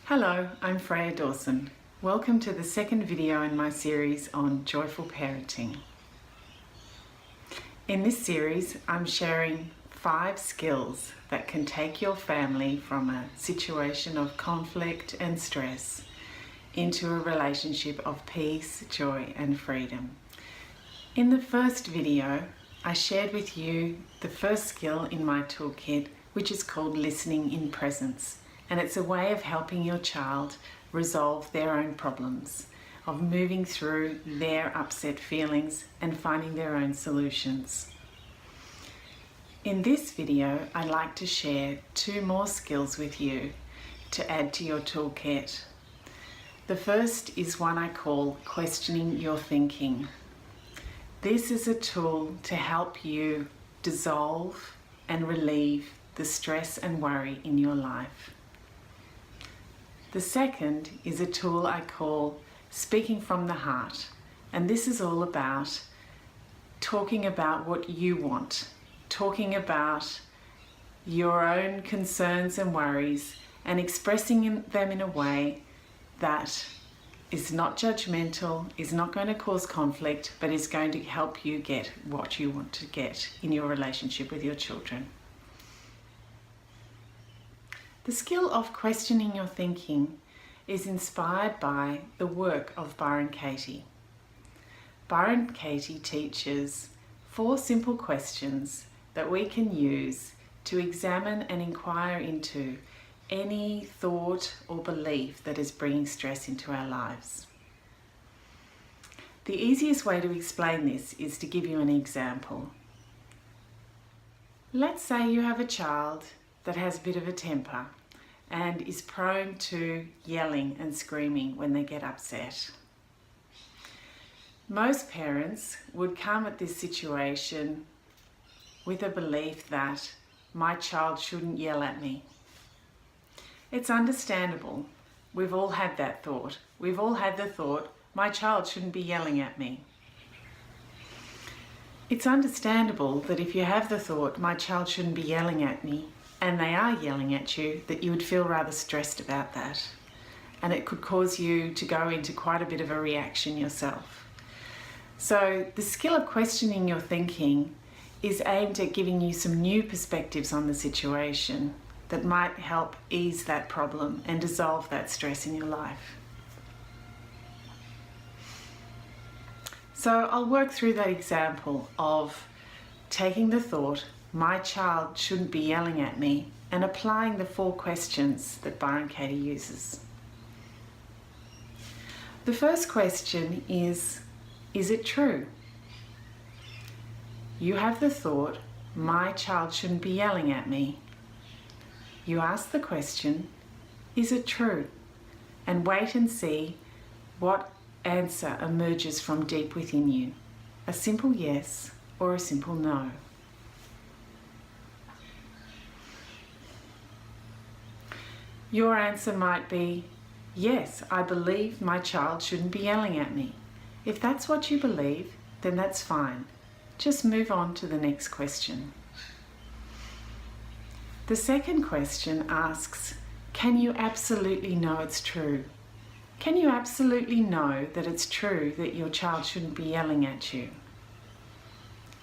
Hello, I'm Freya Dawson. Welcome to the second video in my series on joyful parenting. In this series, I'm sharing 5 skills that can take your family from a situation of conflict and stress into a relationship of peace, joy, and freedom. In the first video, I shared with you the first skill in my toolkit, which is called listening in presence. And it's a way of helping your child resolve their own problems, of moving through their upset feelings and finding their own solutions. In this video, I'd like to share 2 more skills with you to add to your toolkit. The first is one I call questioning your thinking. This is a tool to help you dissolve and relieve the stress and worry in your life. The second is a tool I call speaking from the heart, and this is all about talking about what you want, talking about your own concerns and worries and expressing them in a way that is not judgmental, is not going to cause conflict, but is going to help you get what you want to get in your relationship with your children. The skill of questioning your thinking is inspired by the work of Byron Katie. Byron Katie teaches 4 simple questions that we can use to examine and inquire into any thought or belief that is bringing stress into our lives. The easiest way to explain this is to give you an example. Let's say you have a child that has a bit of a temper and is prone to yelling and screaming when they get upset. Most parents would come at this situation with a belief that my child shouldn't yell at me. It's understandable. We've all had that thought. We've all had the thought, my child shouldn't be yelling at me. It's understandable that if you have the thought, my child shouldn't be yelling at me, and they are yelling at you, that you would feel rather stressed about that. And it could cause you to go into quite a bit of a reaction yourself. So the skill of questioning your thinking is aimed at giving you some new perspectives on the situation that might help ease that problem and dissolve that stress in your life. So I'll work through that example of taking the thought, my child shouldn't be yelling at me, and applying the 4 questions that Byron Katie uses. The first question is it true? You have the thought, my child shouldn't be yelling at me. You ask the question, is it true? And wait and see what answer emerges from deep within you. A simple yes or a simple no. Your answer might be, yes, I believe my child shouldn't be yelling at me. If that's what you believe, then that's fine. Just move on to the next question. The second question asks, can you absolutely know it's true? Can you absolutely know that it's true that your child shouldn't be yelling at you?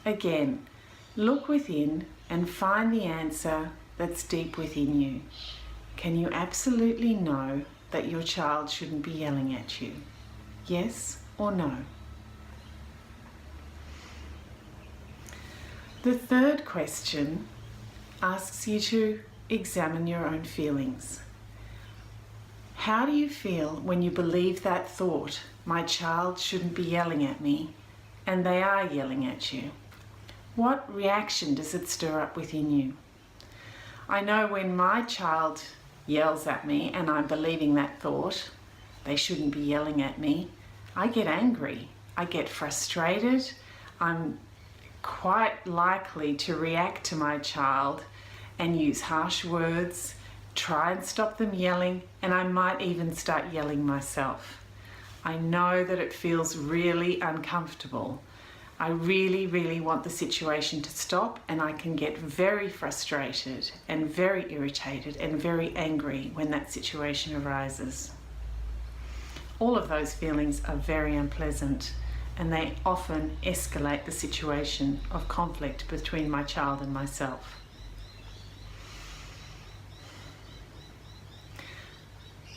Again, look within and find the answer that's deep within you. Can you absolutely know that your child shouldn't be yelling at you? Yes or no? The third question asks you to examine your own feelings. How do you feel when you believe that thought, my child shouldn't be yelling at me, and they are yelling at you? What reaction does it stir up within you? I know when my child yells at me and I'm believing that thought, they shouldn't be yelling at me, I get angry, I get frustrated, I'm quite likely to react to my child and use harsh words, try and stop them yelling, and I might even start yelling myself. I know that it feels really uncomfortable. I really, really want the situation to stop, and I can get very frustrated and very irritated and very angry when that situation arises. All of those feelings are very unpleasant, and they often escalate the situation of conflict between my child and myself.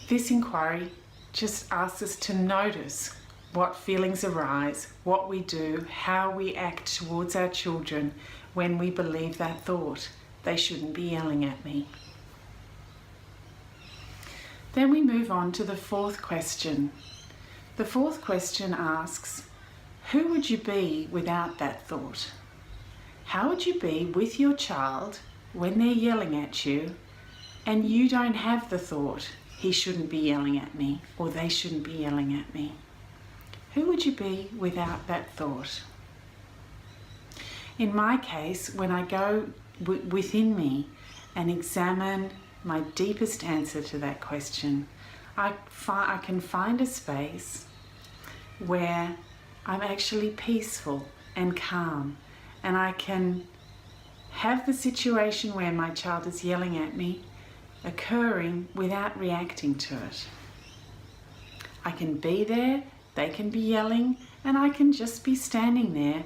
This inquiry just asks us to notice what feelings arise, what we do, how we act towards our children when we believe that thought. They shouldn't be yelling at me. Then we move on to the fourth question. The fourth question asks, who would you be without that thought? How would you be with your child when they're yelling at you and you don't have the thought, he shouldn't be yelling at me, or they shouldn't be yelling at me? Who would you be without that thought? In my case, when I go within me and examine my deepest answer to that question, I can find a space where I'm actually peaceful and calm, and I can have the situation where my child is yelling at me occurring without reacting to it. I can be there, they can be yelling, and I can just be standing there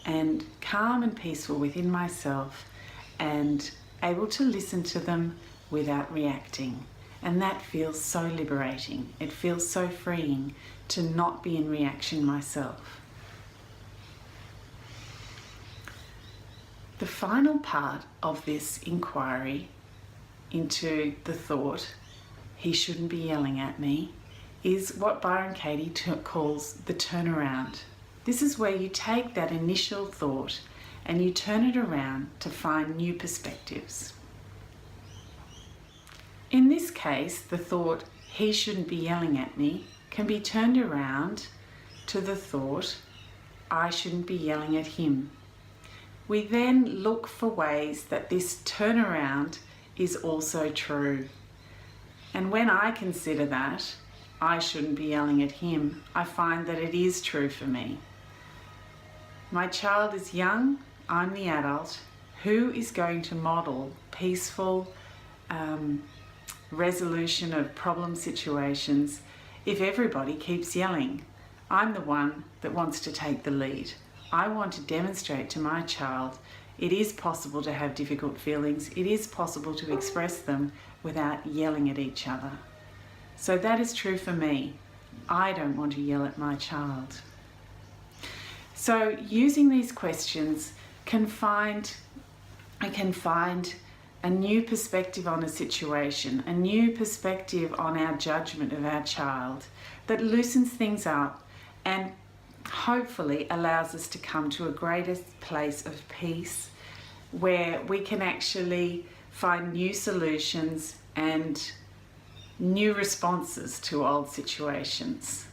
and calm and peaceful within myself and able to listen to them without reacting. And that feels so liberating. It feels so freeing to not be in reaction myself. The final part of this inquiry into the thought, he shouldn't be yelling at me, is what Byron Katie calls the turnaround. This is where you take that initial thought and you turn it around to find new perspectives. In this case, the thought, he shouldn't be yelling at me, can be turned around to the thought, I shouldn't be yelling at him. We then look for ways that this turnaround is also true. And when I consider that, I shouldn't be yelling at him, I find that it is true for me. My child is young, I'm the adult. Who is going to model peaceful resolution of problem situations if everybody keeps yelling? I'm the one that wants to take the lead. I want to demonstrate to my child it is possible to have difficult feelings, it is possible to express them without yelling at each other. So that is true for me. I don't want to yell at my child. So using these questions I can find a new perspective on a situation, a new perspective on our judgment of our child that loosens things up and hopefully allows us to come to a greater place of peace where we can actually find new solutions and new responses to old situations.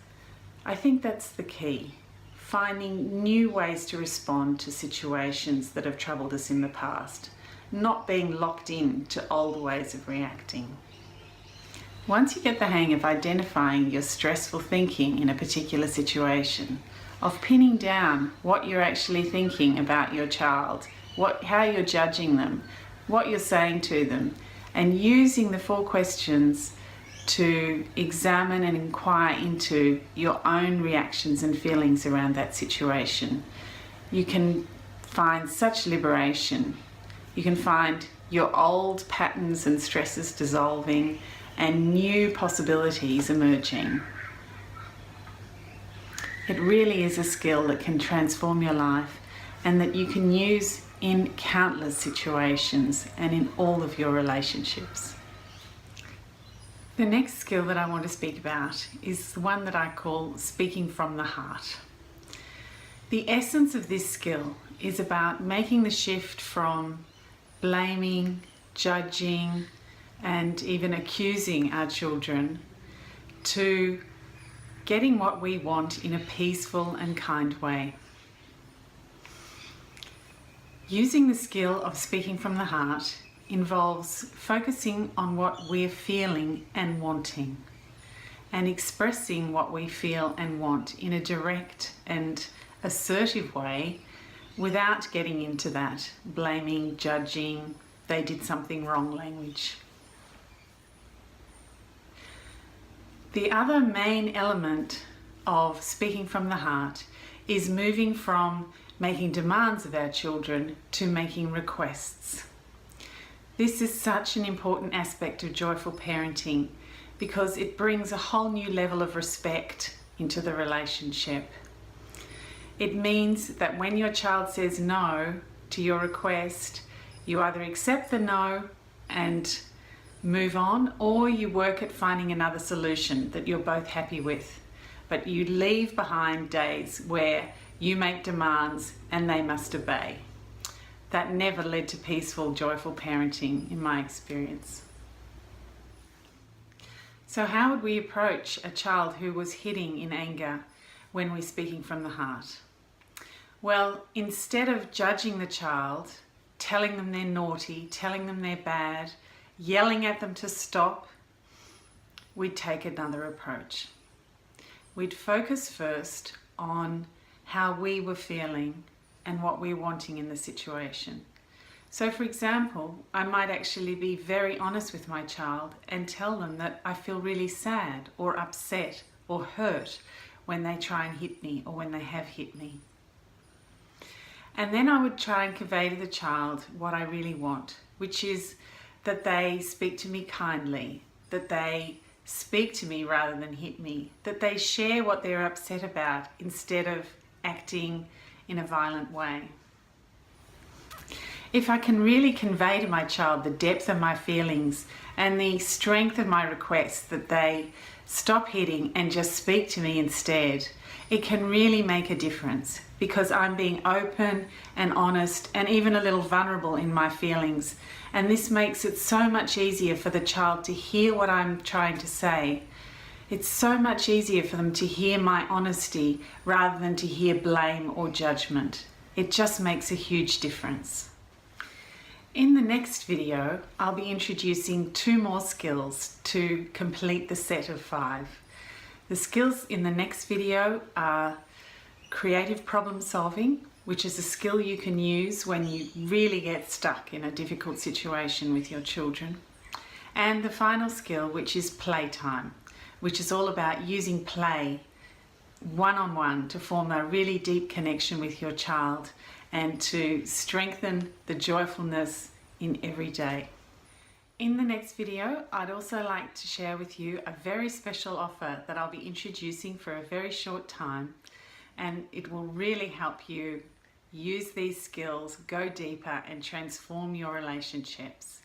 I think that's the key. Finding new ways to respond to situations that have troubled us in the past, not being locked in to old ways of reacting. Once you get the hang of identifying your stressful thinking in a particular situation, of pinning down what you're actually thinking about your child, how you're judging them, what you're saying to them, and using the 4 questions to examine and inquire into your own reactions and feelings around that situation, you can find such liberation. You can find your old patterns and stresses dissolving and new possibilities emerging. It really is a skill that can transform your life and that you can use in countless situations and in all of your relationships. The next skill that I want to speak about is the one that I call speaking from the heart. The essence of this skill is about making the shift from blaming, judging, and even accusing our children to getting what we want in a peaceful and kind way. Using the skill of speaking from the heart involves focusing on what we're feeling and wanting and expressing what we feel and want in a direct and assertive way without getting into that blaming, judging, they did something wrong language. The other main element of speaking from the heart is moving from making demands of our children to making requests. This is such an important aspect of joyful parenting because it brings a whole new level of respect into the relationship. It means that when your child says no to your request, you either accept the no and move on, or you work at finding another solution that you're both happy with. But you leave behind days where you make demands and they must obey. That never led to peaceful, joyful parenting in my experience. So how would we approach a child who was hitting in anger when we're speaking from the heart? Well, instead of judging the child, telling them they're naughty, telling them they're bad, yelling at them to stop, we'd take another approach. We'd focus first on how we were feeling and what we're wanting in the situation. So for example, I might actually be very honest with my child and tell them that I feel really sad or upset or hurt when they try and hit me or when they have hit me. And then I would try and convey to the child what I really want, which is that they speak to me kindly, that they speak to me rather than hit me, that they share what they're upset about instead of acting in a violent way. If I can really convey to my child the depth of my feelings and the strength of my request that they stop hitting and just speak to me instead, it can really make a difference because I'm being open and honest and even a little vulnerable in my feelings. And this makes it so much easier for the child to hear what I'm trying to say. It's so much easier for them to hear my honesty rather than to hear blame or judgment. It just makes a huge difference. In the next video, I'll be introducing 2 more skills to complete the set of 5. The skills in the next video are creative problem solving, which is a skill you can use when you really get stuck in a difficult situation with your children. And the final skill, which is playtime, which is all about using play one-on-one to form a really deep connection with your child and to strengthen the joyfulness in every day. In the next video, I'd also like to share with you a very special offer that I'll be introducing for a very short time, and it will really help you use these skills, go deeper and transform your relationships.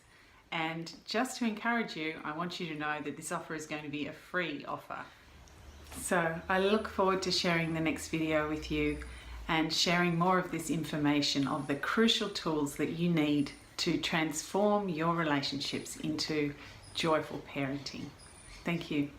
And just to encourage you, I want you to know that this offer is going to be a free offer. So I look forward to sharing the next video with you and sharing more of this information of the crucial tools that you need to transform your relationships into joyful parenting. Thank you.